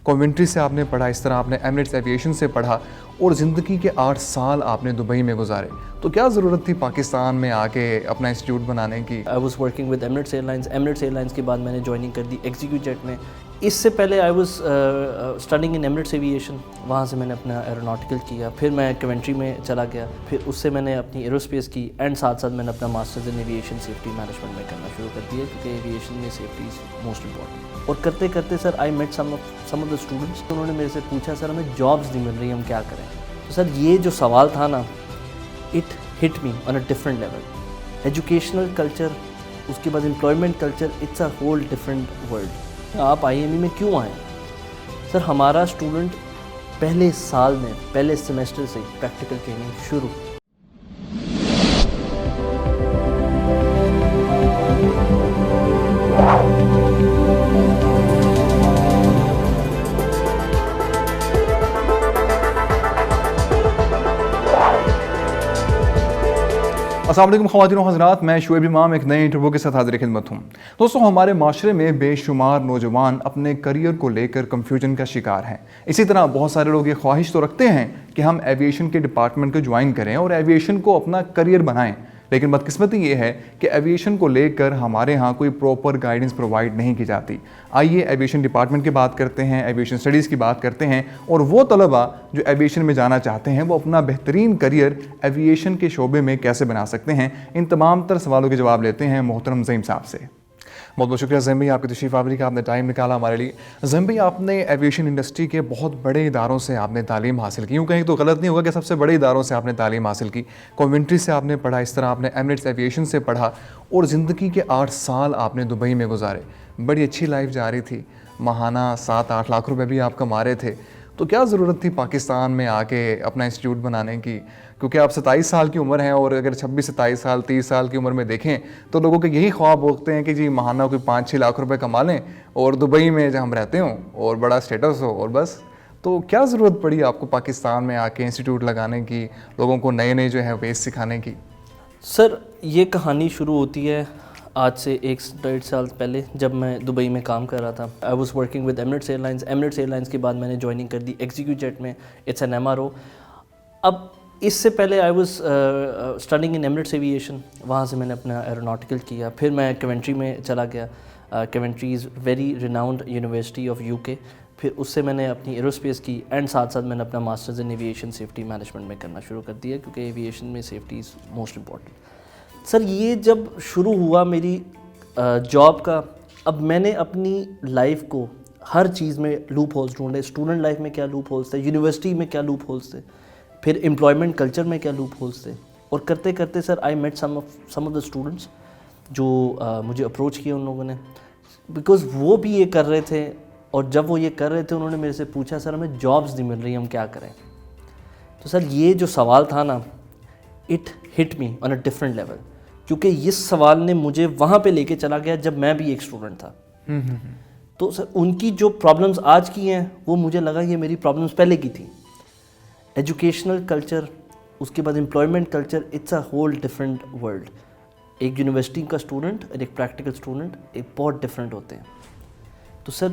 کونوینٹری سے آپ نے پڑھا، اس طرح آپ نے ایمریٹس ایویشن سے پڑھا اور زندگی کے 8 سال آپ نے دبئی میں گزارے، تو کیا ضرورت تھی پاکستان میں آ کے اپنا انسٹیٹیوٹ بنانے کی؟ I was working with Emirates airlines کے بعد میں نے جوائننگ کر دی ایگزیکیو جیٹ میں. اس سے پہلے I was studying in Emirates aviation, وہاں سے میں نے اپنا ایروناٹیکل کیا، پھر میں کونٹری میں چلا گیا، پھر اس سے میں نے اپنی ایروسپیس کی، اینڈ ساتھ ساتھ میں نے اپنا masters in aviation safety management میں کرنا شروع کر دیا، کیونکہ ایویشن میں سیفٹی از موسٹ امپورٹنٹ. اور کرتے کرتے sir I met some of the students, انہوں نے میرے سے پوچھا سر ہمیں جابس نہیں مل رہی، ہم کیا کریں؟ تو سر یہ جو سوال تھا نا، it hit me on a different level. Educational culture, اس کے بعد employment culture, it's a whole different world. آپ آئی ایم ای میں کیوں آئیں؟ سر ہمارا اسٹوڈنٹ پہلے سال میں پہلے سیمیسٹر سے پریکٹیکل ٹریننگ شروع. السلام علیکم خواتین و حضرات، میں شعیب امام ایک نئے انٹرویو کے ساتھ حاضر خدمت ہوں. دوستوں، ہمارے معاشرے میں بے شمار نوجوان اپنے کریئر کو لے کر کنفیوژن کا شکار ہیں. اسی طرح بہت سارے لوگ یہ خواہش تو رکھتے ہیں کہ ہم ایویشن کے ڈپارٹمنٹ کو جوائن کریں اور ایویشن کو اپنا کریئر بنائیں، لیکن بدقسمتی یہ ہے کہ ایویشن کو لے کر ہمارے ہاں کوئی پراپر گائیڈنس پرووائڈ نہیں کی جاتی. آئیے ایویشن ڈپارٹمنٹ کی بات کرتے ہیں، ایویشن اسٹڈیز کی بات کرتے ہیں، اور وہ طلباء جو ایویشن میں جانا چاہتے ہیں وہ اپنا بہترین کریئر ایویشن کے شعبے میں کیسے بنا سکتے ہیں. ان تمام تر سوالوں کے جواب لیتے ہیں محترم زعیم صاحب سے. بہت بہت شکریہ زعیم بھائی، آپ کی تشریف آوری کا، آپ نے ٹائم نکالا ہمارے لیے. زعیم بھائی، آپ نے ایویشن انڈسٹری کے بہت بڑے اداروں سے آپ نے تعلیم حاصل کی، یوں کہیں تو غلط نہیں ہوگا کہ سب سے بڑے اداروں سے آپ نے تعلیم حاصل کی. کونوینٹری سے آپ نے پڑھا، اس طرح آپ نے ایمریٹس ایویشن سے پڑھا اور زندگی کے 8 سال آپ نے دبئی میں گزارے. بڑی اچھی لائف جا رہی تھی، ماہانہ 7-8 لاکھ روپے بھی آپ کما رہے تھے. تو کیا ضرورت تھی پاکستان میں آ کے اپنا انسٹیٹیوٹ بنانے کی؟ کیونکہ آپ 27 سال کی عمر ہیں، اور اگر 26-27 سال 30 سال کی عمر میں دیکھیں تو لوگوں کے یہی خواب ہوتے ہیں کہ جی ماہانہ کوئی 5-6 لاکھ روپے کما لیں اور دبئی میں جہاں ہم رہتے ہوں اور بڑا اسٹیٹس ہو، اور بس. تو کیا ضرورت پڑی آپ کو پاکستان میں آ کے انسٹیٹیوٹ لگانے کی، لوگوں کو نئے نئے جو ہے ویز سکھانے کی؟ سر یہ کہانی شروع ہوتی ہے آج سے 1-1.5 سال پہلے، جب میں دبئی میں کام کر رہا تھا. I was working with Emirates airlines کے بعد میں نے جوائننگ کر دی ایگزیکیو جیٹ میں. It's an MRO. اب اس سے پہلے I was studying in Emirates aviation, وہاں سے میں نے اپنا ایروناٹیکل کیا، پھر میں کونٹری میں چلا گیا. Country is very renowned university of UK. پھر اس سے میں نے اپنی ایروسپیس کی، اینڈ ساتھ ساتھ میں نے اپنا masters in aviation safety management میں کرنا شروع کر دیا، کیونکہ ایویشن میں safety is most important. Sir یہ جب شروع ہوا میری جاب کا، اب میں نے اپنی لائف کو ہر چیز میں لوپ ہولز ڈھونڈے. اسٹوڈنٹ لائف میں کیا لوپ ہولز تھے، یونیورسٹی میں کیا لوپ ہولز تھے، پھر امپلائمنٹ کلچر میں کیا لوپ ہولز تھے. اور کرتے کرتے sir I met some of the students جو مجھے اپروچ کیا ان لوگوں نے، بیکاز وہ بھی یہ کر رہے تھے. اور جب وہ یہ کر رہے تھے انہوں نے میرے سے پوچھا سر ہمیں جابس نہیں مل رہی، ہم کیا کریں؟ تو سر یہ جو سوال تھا نا، it hit me on a different level, کیونکہ اس سوال نے مجھے وہاں پہ لے کے چلا گیا جب میں بھی ایک اسٹوڈنٹ تھا. تو سر ان کی جو پرابلمس آج کی ہیں وہ مجھے لگا یہ میری پرابلمس پہلے کی تھیں. ایجوکیشنل کلچر، اس کے بعد employment culture, it's a whole different world. ایک یونیورسٹی کا اسٹوڈنٹ اور ایک پریکٹیکل اسٹوڈنٹ ایک بہت ڈفرینٹ ہوتے ہیں. تو سر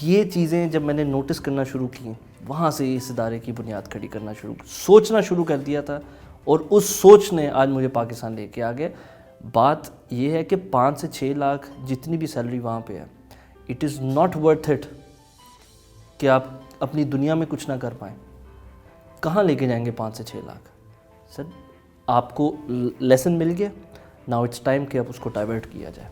یہ چیزیں جب میں نے نوٹس کرنا شروع کی، وہاں سے اس ادارے کی بنیاد کھڑی کرنا سوچنا شروع کر دیا تھا، اور اس سوچ نے آج مجھے پاکستان لے کے آ گیا. بات یہ ہے کہ 5 سے 6 لاکھ جتنی بھی سیلری وہاں پہ ہے، it is not worth it کہ آپ اپنی دنیا میں کچھ نہ کر پائیں. کہاں لے کے جائیں گے 5 سے 6 لاکھ؟ سر آپ کو لیسن مل گیا، ناؤ اٹس ٹائم کہ اب اس کو ڈائیورٹ کیا جائے،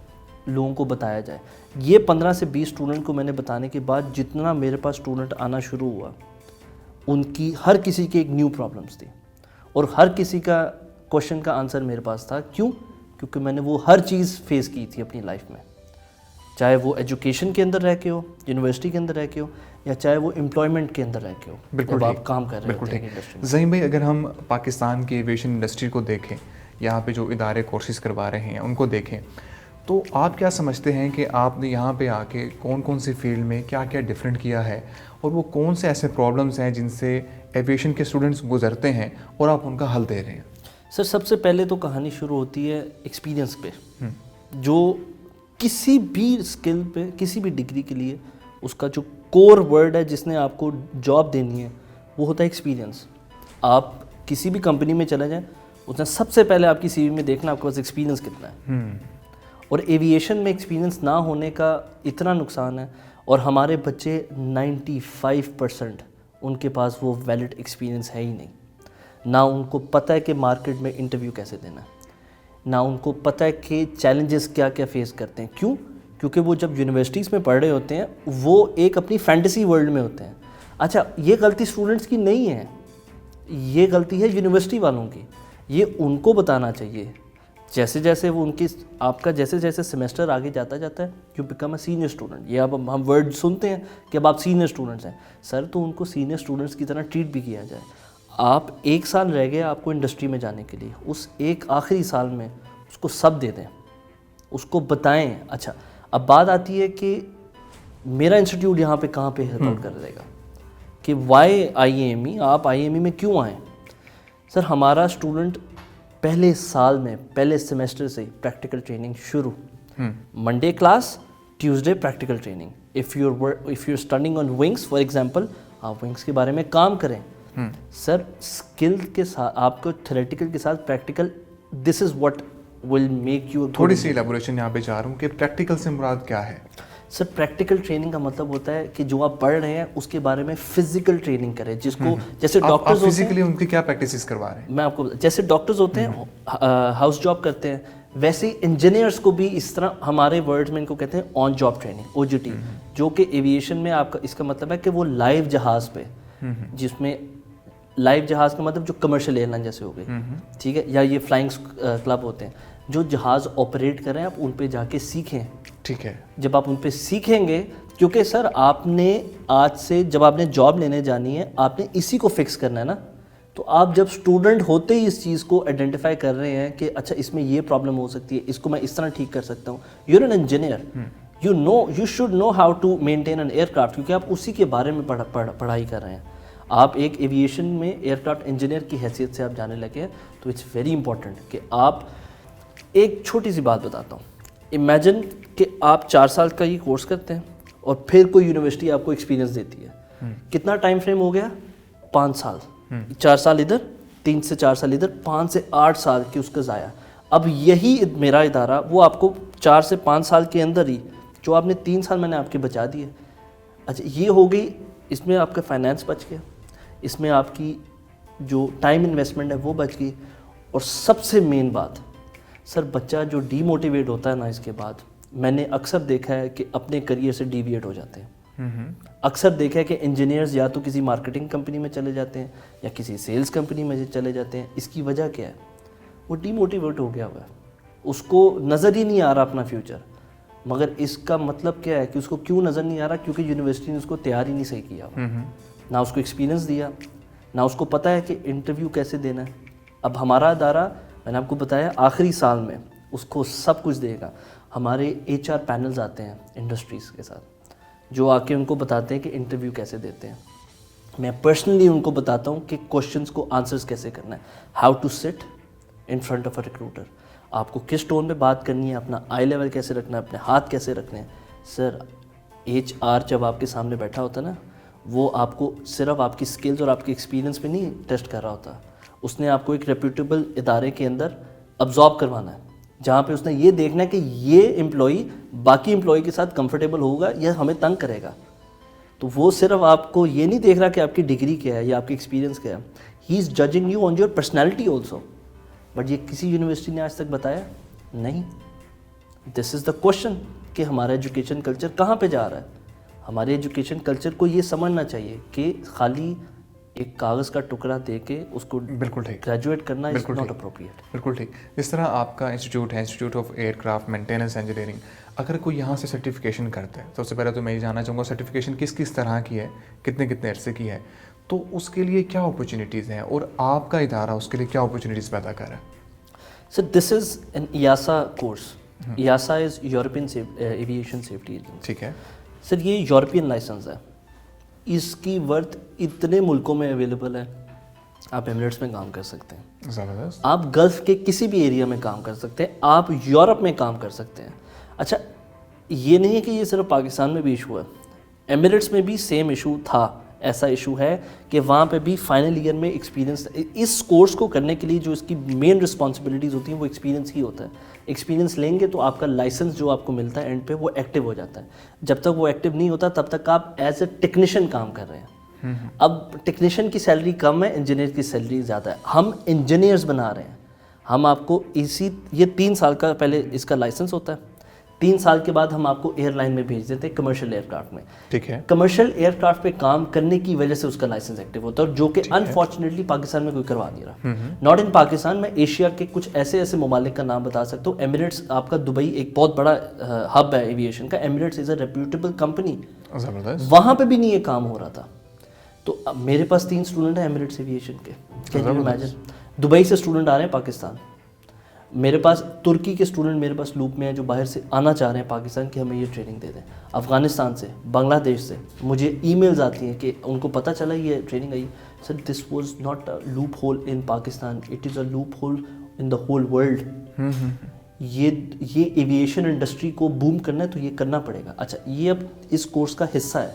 لوگوں کو بتایا جائے. یہ 15 سے 20 اسٹوڈنٹ کو میں نے بتانے کے بعد جتنا میرے پاس اسٹوڈنٹ آنا شروع ہوا، ان کی ہر کسی کی ایک نیو پرابلمس تھی، اور ہر کسی کا کوشچن کا آنسر میرے پاس تھا. کیوں؟ کیونکہ میں نے وہ ہر چیز فیس کی تھی اپنی لائف میں، چاہے وہ ایجوکیشن کے اندر رہ کے ہو، یونیورسٹی کے اندر رہ کے ہو، یا چاہے وہ امپلائمنٹ کے اندر رہ کے ہو. بالکل آپ کام کر رہے ہوتے ہیں انڈسٹری میں. زعیم بھائی، اگر ہم پاکستان کی ایویشن انڈسٹری کو دیکھیں، یہاں پہ جو ادارے کورسز کروا رہے ہیں ان کو دیکھیں، تو آپ کیا سمجھتے ہیں کہ آپ نے یہاں پہ آ کے کون کون سی فیلڈ میں کیا کیا ڈفرینٹ کیا ہے، اور وہ کون سے ایسے پرابلمس ہیں جن سے ایویشن کے اسٹوڈنٹس گزرتے ہیں اور آپ ان کا حل دے رہے ہیں؟ سر سب سے پہلے تو کہانی شروع ہوتی ہے ایکسپیرینس پہ. جو کسی بھی اسکل پہ، کسی بھی ڈگری کے لیے اس کا جو کور ورڈ ہے جس نے آپ کو جاب دینی ہے وہ ہوتا ہے ایکسپیرینس. آپ کسی بھی کمپنی میں چلے جائیں, اس نے سب سے پہلے آپ کی سی وی میں دیکھنا آپ کے پاس ایکسپیرینس کتنا ہے. اور ایویشن میں ایکسپیرینس نہ ہونے کا اتنا نقصان ہے, اور ہمارے بچے 95% ان کے پاس وہ ویلڈ ایکسپیرینس ہے ہی نہیں. نہ ان کو پتہ ہے کہ مارکیٹ میں انٹرویو کیسے دینا ہے, نہ ان کو پتہ ہے کہ چیلنجز کیا کیا فیس کرتے ہیں. کیوں؟ کیونکہ وہ جب یونیورسٹیز میں پڑھ رہے ہوتے ہیں وہ ایک اپنی فینٹیسی ورلڈ میں ہوتے ہیں. اچھا, یہ غلطی اسٹوڈنٹس کی نہیں ہے, یہ غلطی ہے یونیورسٹی والوں کی. یہ ان کو بتانا چاہیے. جیسے جیسے وہ ان کی آپ کا جیسے جیسے سیمسٹر آگے جاتا ہے you become a senior student. یہ اب ہم ورڈ سنتے ہیں کہ اب آپ سینئر اسٹوڈنٹس ہیں. سر تو ان کو سینئر اسٹوڈنٹس کی طرح ٹریٹ بھی کیا جائے. آپ 1 سال رہ گیا آپ کو انڈسٹری میں جانے کے لیے, اس ایک آخری سال میں اس کو سب دے دیں, اس کو بتائیں. اچھا, اب بات آتی ہے کہ میرا انسٹیٹیوٹ یہاں پہ کہاں پہ ہیلپ آؤٹ کر دے گا کہ وائی آئی ایم ای, آپ آئی ایم ای میں کیوں آئیں. سر ہمارا اسٹوڈنٹ پہلے سال میں پہلے سیمسٹر سے پریکٹیکل ٹریننگ شروع. Monday class, Tuesday practical training. If you studying on wings for example, آپ ونگس کے بارے میں کام کریں. سر اسکل کے ساتھ آپ کو تھیوریٹیکل کے ساتھ practical, this is what will make you. تھوڑی سی ایلیبوریشن یہاں پہ چاہ رہا ہوں کہ پریکٹیکل سے مراد کیا ہے. سر پریکٹیکل ٹریننگ کا مطلب ہوتا ہے کہ جو آپ پڑھ رہے ہیں اس کے بارے میں فزیکل ٹریننگ کریں, جس کو جیسے ڈاکٹرز ہوتے ہیں. فزیکلی ان کی کیا پریکٹسز کروا رہے ہیں؟ میں آپ کو جیسے ڈاکٹرز ہوتے ہیں ہاؤس جاب کرتے ہیں, ویسے ہی انجینئرس کو بھی اس طرح ہمارے ورڈز میں ان کو کہتے ہیں on job training, O G T, جو کہ ایویشن میں آپ کا اس کا مطلب ہے کہ وہ لائیو جہاز پہ, جس میں لائیو جہاز کا مطلب جو کمرشل ایئر لائن جیسے ہو گئی, ٹھیک ہے, یا یہ فلائنگ کلب ہوتے ہیں جو جہاز آپریٹ کریں, آپ ان پہ جا کے سیکھیں. ٹھیک ہے, جب آپ ان پہ سیکھیں گے, کیونکہ سر آپ نے آج سے جب آپ نے جاب لینے جانی ہے آپ نے اسی کو فکس کرنا ہے نا. تو آپ جب اسٹوڈنٹ ہوتے ہی اس چیز کو آئیڈینٹیفائی کر رہے ہیں کہ اچھا اس میں یہ پرابلم ہو سکتی ہے, اس کو میں اس طرح ٹھیک کر سکتا ہوں. You are an engineer, you should know how to maintain an aircraft, کیونکہ آپ اسی کے بارے میں پڑھائی کر رہے ہیں. آپ ایک ایویشن میں ایئر کرافٹ انجینئر کی حیثیت سے آپ جانے لگے ہیں, تو اٹس ویری امپورٹنٹ کہ آپ, ایک چھوٹی سی بات بتاتا ہوں. امیجن کہ آپ 4 سال کا یہ کورس کرتے ہیں اور پھر کوئی یونیورسٹی آپ کو ایکسپیرینس دیتی ہے. کتنا ٹائم فریم ہو گیا؟ 5 سال. 4 سال ادھر, 3 سے 4 سال ادھر, 5 سے 8 سال کی اس کا ضائع. اب یہی میرا ادارہ وہ آپ کو 4 سے 5 سال کے اندر ہی, جو آپ نے 3 سال میں نے آپ کے بچا دیے. اچھا, یہ ہو گئی, اس میں آپ کا فائنینس بچ گیا, اس میں آپ کی جو ٹائم انویسٹمنٹ ہے وہ بچ گئی. اور سب سے مین بات, سر بچہ جو ڈی موٹیویٹ ہوتا ہے نا اس کے بعد, میں نے اکثر دیکھا ہے کہ اپنے کریئر سے ڈیویٹ ہو جاتے ہیں. اکثر دیکھا ہے کہ انجینئرز یا تو کسی مارکیٹنگ کمپنی میں چلے جاتے ہیں یا کسی سیلز کمپنی میں چلے جاتے ہیں. اس کی وجہ کیا ہے؟ وہ ڈی موٹیویٹ ہو گیا ہوا ہے, اس کو نظر ہی نہیں آ رہا اپنا فیوچر. مگر اس کا مطلب کیا ہے کہ اس کو کیوں نظر نہیں آ رہا؟ کیونکہ یونیورسٹی نے اس کو تیار ہی نہیں صحیح کیا ہوا, نہ اس کو ایکسپیرینس دیا, نہ اس کو پتہ ہے کہ انٹرویو کیسے دینا ہے. اب ہمارا ادارہ, میں نے آپ کو بتایا, آخری سال میں اس کو سب کچھ دے گا. ہمارے ایچ آر پینلز آتے ہیں انڈسٹریز کے ساتھ, جو آ کے ان کو بتاتے ہیں کہ انٹرویو کیسے دیتے ہیں. میں پرسنلی ان کو بتاتا ہوں کہ کوشچنس کو آنسرز کیسے کرنا ہے, how to sit in front of a recruiter, آپ کو کس ٹون میں بات کرنی ہے, اپنا آئی لیول کیسے رکھنا ہے, اپنے ہاتھ کیسے رکھنے ہیں. سر ایچ آر جب آپ کے سامنے بیٹھا ہوتا ہے نا, وہ آپ کو صرف آپ کی سکلز اور آپ کی ایکسپیرینس پہ نہیں ٹیسٹ کر رہا ہوتا, اس نے آپ کو ایک ریپیوٹیبل ادارے کے اندر ابزارب کروانا ہے, جہاں پہ اس نے یہ دیکھنا ہے کہ یہ امپلائی باقی امپلائی کے ساتھ کمفرٹیبل ہوگا یا ہمیں تنگ کرے گا. تو وہ صرف آپ کو یہ نہیں دیکھ رہا کہ آپ کی ڈگری کیا ہے یا آپ کی ایکسپیرینس کیا ہے, he is judging you on your personality also. But یہ کسی یونیورسٹی نے آج تک بتایا نہیں. دس از دا کوشچن کہ ہمارا ایجوکیشن کلچر کہاں پہ جا رہا ہے. ہمارے ایجوکیشن کلچر کو یہ سمجھنا چاہیے کہ خالی ایک کاغذ کا ٹکڑا دے کے اس کو بالکل ٹھیک گریجویٹ کرنا از ناٹ اپروپریٹ. بالکل ٹھیک. جس طرح آپ کا انسٹیٹیوٹ ہے, institute of aircraft maintenance engineering, اگر کوئی یہاں سے سرٹیفکیشن کرتا ہے, سب سے پہلے تو میں یہ جاننا چاہوں گا سرٹیفکیشن کس طرح کی ہے, کتنے عرصے کی ہے, تو اس کے لیے کیا اپرچونیٹیز ہیں اور آپ کا ادارہ اس کے لیے کیا اپرچونیٹیز پیدا کر رہا ہے؟ Sir this is an EASA course. EASA is European Aviation Safety Agency. ٹھیک ہے سر, یہ یورپین لائسنس ہے, اس کی ورتھ اتنے ملکوں میں اویلیبل ہے. آپ ایمریٹس میں کام کر سکتے ہیں, زبردست. آپ گلف کے کسی بھی ایریا میں کام کر سکتے ہیں, آپ یورپ میں کام کر سکتے ہیں. اچھا, یہ نہیں ہے کہ یہ صرف پاکستان میں بھی ایشو ہے, ایمریٹس میں بھی سیم ایشو تھا. ایسا ایشو ہے کہ وہاں پہ بھی فائنل ایئر میں ایکسپیرینس, اس کورس کو کرنے کے لیے جو اس کی مین رسپانسبلٹیز ہوتی ہیں وہ ایکسپیرینس ہی ہوتا ہے. ایکسپیرینس لیں گے تو آپ کا لائسنس جو آپ کو ملتا ہے اینڈ پہ وہ ایکٹیو ہو جاتا ہے. جب تک وہ ایکٹیو نہیں ہوتا تب تک آپ ایز اے ٹیکنیشین کام کر رہے ہیں. اب ٹیکنیشین کی سیلری کم ہے, انجینئر کی سیلری زیادہ ہے. ہم انجینئرز بنا رہے ہیں. ہم آپ کو یہ 3 سال کا پہلے اس کا لائسنس ہوتا ہے. 3 سال کے بعد ہم آپ کو ایئر لائن میں بھیج دیتے ہیں, کمرشل ایئر کرافٹ میں. ٹھیک ہے. کمرشل ایئر کرافٹ پہ کام کرنے کی وجہ سے اس کا لائسنس ایکٹیو ہوتا ہے, اور جو کہ انفارچونیٹلی پاکستان میں کوئی کروا نہیں رہا. Not in Pakistan. میں ایشیا کے کچھ ایسے ممالک کا نام بتا سکتا ہوں. ایمریٹس آپ کا دبئی ایک بہت بڑا ہب ہے ایویشن کا. ایمریٹس از اے ریپیوٹیبل کمپنی. وہاں پہ بھی نہیں یہ کام ہو رہا تھا. تو میرے پاس 3 اسٹوڈنٹ ہیں ایمریٹس ایویشن کے. Can you imagine? دبئی سے اسٹوڈنٹ آ رہے ہیں پاکستان. میرے پاس ترکی کے اسٹوڈنٹ میرے پاس لوپ میں ہیں جو باہر سے آنا چاہ رہے ہیں پاکستان کہ ہمیں یہ ٹریننگ دے دیں. افغانستان سے, بنگلہ دیش سے مجھے ای میلز آتی ہیں کہ ان کو پتہ چلا یہ training I. Sir this was not a loop whole in Pakistan, it is a loop whole in the whole world. یہ ایویشن انڈسٹری کو بوم کرنا ہے تو یہ کرنا پڑے گا. اچھا, یہ اب اس کورس کا حصہ ہے.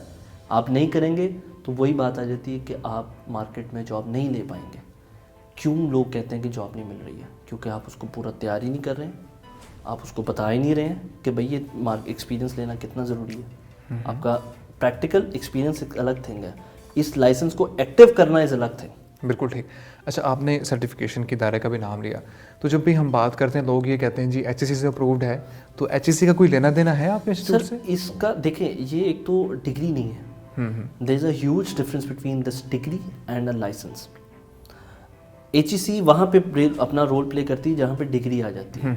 آپ نہیں کریں گے تو وہی بات آ جاتی ہے کہ آپ مارکیٹ میں جاب نہیں لے پائیں گے. کیوں لوگ کہتے ہیں کہ جاب نہیں مل رہی ہے؟ کیونکہ آپ اس کو پورا تیار ہی نہیں کر رہے ہیں. آپ اس کو بتا ہی نہیں رہے ہیں کہ بھئی یہ ایکسپیرینس لینا کتنا ضروری ہے. آپ کا پریکٹیکل ایکسپیرینس ایک الگ تھنگ ہے, اس لائسنس کو ایکٹیو کرنا از الگ تھنگ. بالکل ٹھیک. اچھا, آپ نے سرٹیفکیشن کے دائرے کا بھی نام لیا, تو جب بھی ہم بات کرتے ہیں لوگ یہ کہتے ہیں جی ایچ ایس سی سے اپرووڈ ہے, تو ایچ ایس سی کا کوئی لینا دینا ہے آپ کے انسٹیٹیوٹ سے؟ سر اس کا دیکھیں, یہ ایک تو ڈگری نہیں ہے. There is a huge difference between this degree and a licence. H E C وہاں پہ اپنا رول پلے کرتی ہے جہاں پہ ڈگری آ جاتی ہے.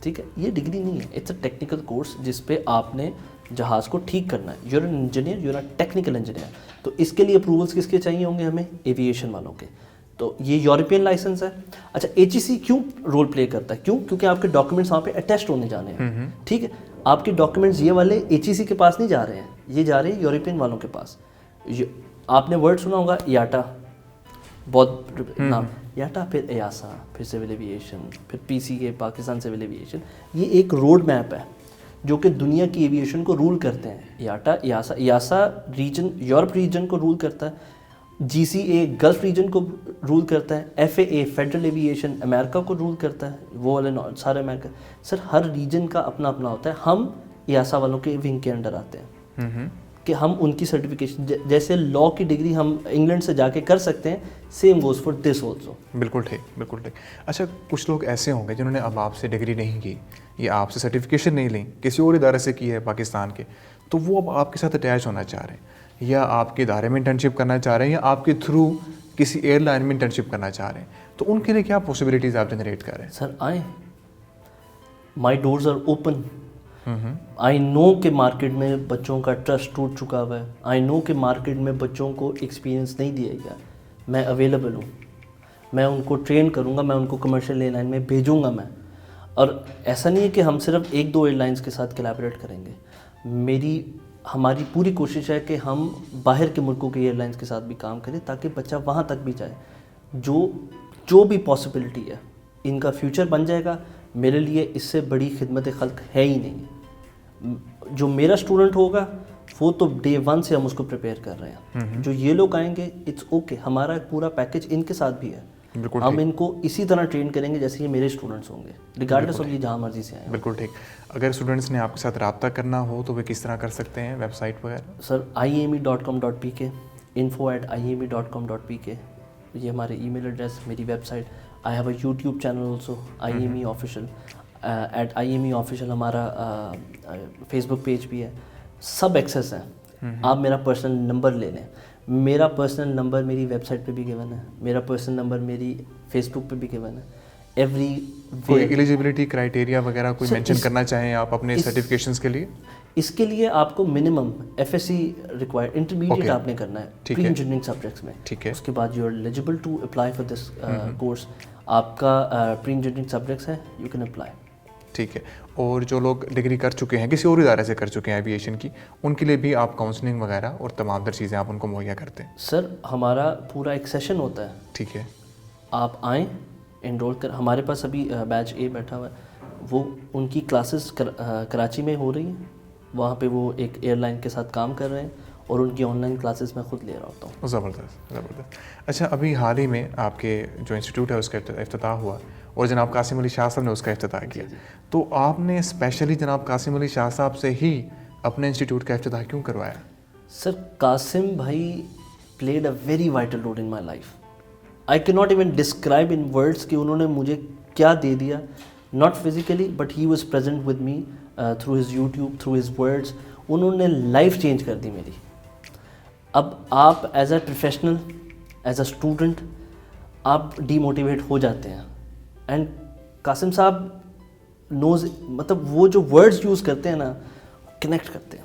ٹھیک ہے, یہ ڈگری نہیں ہے, اٹس اے ٹیکنیکل کورس جس پہ آپ نے جہاز کو ٹھیک کرنا ہے. You are an engineer, you are a technical engineer. تو اس کے لیے اپروولس کس کے چاہیے ہوں گے ہمیں؟ ایویشن والوں کے. تو یہ یورپین لائسنس ہے. اچھا, ایچ ای سی کیوں رول پلے کرتا ہے؟ کیوں؟ کیونکہ آپ کے ڈاکیومنٹس وہاں پہ اٹیسٹ ہونے جانے ہیں. ٹھیک ہے, آپ کے ڈاکیومنٹس یہ والے ایچ ای سی کے پاس نہیں جا رہے ہیں, یہ جا رہے ہیں یورپین والوں کے پاس. آپ نے ورڈ سنا ہوگا یاٹا, بہت نام, یاٹا, پھر ایاسا, پھر سول ایویشن, پھر پی سی کے پاکستان سول ایویشن. یہ ایک روڈ میپ ہے جو کہ دنیا کی ایویشن کو رول کرتے ہیں. یاٹا, ایاسا. ایاسا ریجن یورپ ریجن کو رول کرتا ہے. جی سی اے گلف ریجن کو رول کرتا ہے. ایف اے فیڈرل ایویشن امریکہ کو رول کرتا ہے, وہ والے سارے امریکہ. سر ہر ریجن کا اپنا اپنا ہوتا ہے. ہم ایاسا والوں کے ونگ کے انڈر آتے ہیں کہ ہم ان کی سرٹیفکیشن, جیسے لا کی ڈگری ہم انگلینڈ سے جا کے کر سکتے ہیں, same goes for this also. بالکل ٹھیک, بالکل ٹھیک. اچھا, کچھ لوگ ایسے ہوں گے جنہوں نے اب آپ سے ڈگری نہیں کی یا آپ سے سرٹیفکیشن نہیں لیں, کسی اور ادارے سے کی ہے پاکستان کے, تو وہ اب آپ کے ساتھ اٹیچ ہونا چاہ رہے ہیں, یا آپ کے ادارے میں انٹرنشپ کرنا چاہ رہے ہیں, یا آپ کے تھرو کسی ایئر لائن میں انٹرنشپ کرنا چاہ رہے ہیں, تو ان کے لیے کیا پاسبلٹیز آپ جنریٹ کر رہے ہیں؟ سر آئیں, مائی ڈورز آر اوپن. آئی نو کہ مارکیٹ میں بچوں کا ٹرسٹ ٹوٹ چکا ہوا ہے. آئی نو کہ مارکیٹ میں بچوں کو ایکسپیرینس نہیں دیا گیا. میں اویلیبل ہوں, میں ان کو ٹرین کروں گا, میں ان کو کمرشل ایئر لائن میں بھیجوں گا میں. اور ایسا نہیں ہے کہ ہم صرف 1-2 ایئر لائنس کے ساتھ کولیبریٹ کریں گے. ہماری پوری کوشش ہے کہ ہم باہر کے ملکوں کے ایئر لائنس کے ساتھ بھی کام کریں تاکہ بچہ وہاں تک بھی جائے. جو بھی پاسبلٹی ہے, ان کا فیوچر بن جائے گا. میرے لیے اس سے بڑی خدمت خلق ہے ہی نہیں. جو میرا اسٹوڈنٹ ہوگا وہ تو ڈے 1 سے ہم اس کو پریپیئر کر رہے ہیں. جو یہ لوگ آئیں گے اٹس اوکے, ہمارا پورا پیکیج ان کے ساتھ بھی ہے. ہم ان کو اسی طرح ٹرین کریں گے جیسے یہ میرے اسٹوڈنٹس ہوں گے, ریگارڈلیس آف یہ جہاں مرضی سے آئیں. بالکل ٹھیک. اگر اسٹوڈنٹس نے آپ کے ساتھ رابطہ کرنا ہو تو وہ کس طرح کر سکتے ہیں؟ ویب سائٹ وغیرہ؟ سر iame.com.pk, info@iame.com.pk, یہ ہمارے ای میل ایڈریس, میری website. I have a YouTube channel also, iame official. @iame official ہمارا فیس بک پیج بھی ہے. سب ایکسیس ہیں. آپ میرا پرسنل نمبر لے لیں, میرا پرسنل نمبر میری ویب سائٹ پہ بھی گیون ہے, میرا پرسنل نمبر میری فیس بک پہ بھی گیون ہے. کوئی ایلیجیبلٹی کرائٹیریا وغیرہ کوئی مینشن کرنا چاہیں آپ اپنے سرٹیفکیشنز کے لیے؟ اس کے لیے آپ کو منیمم FSc ریکوائرڈ, انٹرمیڈیٹ آپ نے کرنا ہے پری انجینئرنگ سبجیکٹس میں. ٹھیک ہے. اس کے بعد you are eligible to apply for this course. آپ کا پری انجینئرنگ سبجیکٹس ہے, یو کین اپلائی. ٹھیک ہے. اور جو لوگ ڈگری کر چکے ہیں, کسی اور ادارے سے کر چکے ہیں ایویشن کی, ان کے لیے بھی آپ کاؤنسلنگ وغیرہ اور تمام تر چیزیں آپ ان کو مہیا کرتے ہیں؟ سر ہمارا پورا ایک سیشن ہوتا ہے. ٹھیک ہے. آپ آئیں, انرول کر. ہمارے پاس ابھی بیچ A بیٹھا ہوا ہے, وہ ان کی کلاسز کراچی میں ہو رہی ہیں. وہاں پہ وہ ایک ایئر لائن کے ساتھ کام کر رہے ہیں. اور ان کی آن لائن کلاسز میں خود لے رہا ہوتا ہوں. زبردست زبردست. اچھا ابھی حال ہی میں آپ کے جو انسٹیٹیوٹ ہے اس کا افتتاح ہوا اور جناب قاسم علی شاہ صاحب نے اس کا افتتاح کیا, تو آپ نے اسپیشلی جناب قاسم علی شاہ صاحب سے ہی اپنے انسٹیٹیوٹ کا افتتاح کیوں کروایا؟ Sir Qasim bhai played a very vital role in my life. I can not even describe in words کہ انہوں نے مجھے کیا دے دیا, not physically but he was present with me through his YouTube, through his words. انہوں نے لائف چینج کر دی میری. اب آپ as a professional, as a student آپ ڈی موٹیویٹ ہو جاتے ہیں, اینڈ قاسم صاحب نوز, مطلب وہ جو ورڈز یوز کرتے ہیں نا کنیکٹ کرتے ہیں.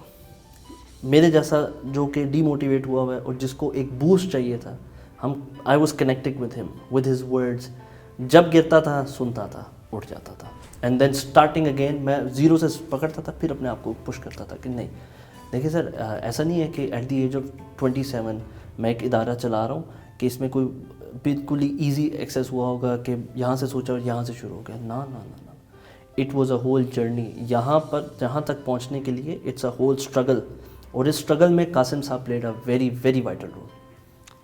میرے جیسا جو کہ ڈی موٹیویٹ ہوا ہوا ہے اور جس کو ایک بوسٹ چاہیے تھا, آئی واز کنیکٹنگ ود ہم, ود ہز ورڈز. جب گرتا تھا سنتا تھا, اٹھ جاتا تھا, اینڈ دین اسٹارٹنگ اگین. میں زیرو سے پکڑتا تھا, پھر اپنے آپ کو پش کرتا تھا کہ نہیں. دیکھیے سر, ایسا نہیں ہے کہ ایٹ دی ایج آف 27 میں ایک ادارہ چلا رہا ہوں کہ اس میں کوئی بالکل ہی ایزی ایکسیس ہوا ہوگا کہ یہاں سے سوچا اور یہاں سے شروع ہو گیا. نا نا نا نا, it was a whole journey. یہاں پر جہاں تک پہنچنے کے لیے اٹس اے ہول اسٹرگل, اور اس اسٹرگل میں Qasim sahab played a very very vital role.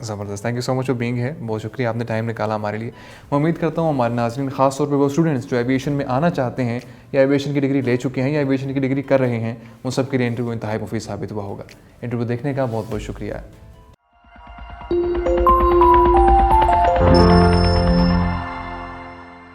زبردست. Thank you so much for being ہے. بہت شکریہ, آپ نے ٹائم نکالا ہمارے لیے. میں امید کرتا ہوں ہمارے ناظرین, خاص طور پہ وہ اسٹوڈنٹس جو ایویشن میں آنا چاہتے ہیں یا ایویشن کی ڈگری لے چکے ہیں یا ایویشن کی ڈگری کر رہے ہیں, ان سب کے لیے انٹرویو انتہائی مفید ثابت ہوا ہوگا. انٹرویو دیکھنے کا بہت بہت شکریہ.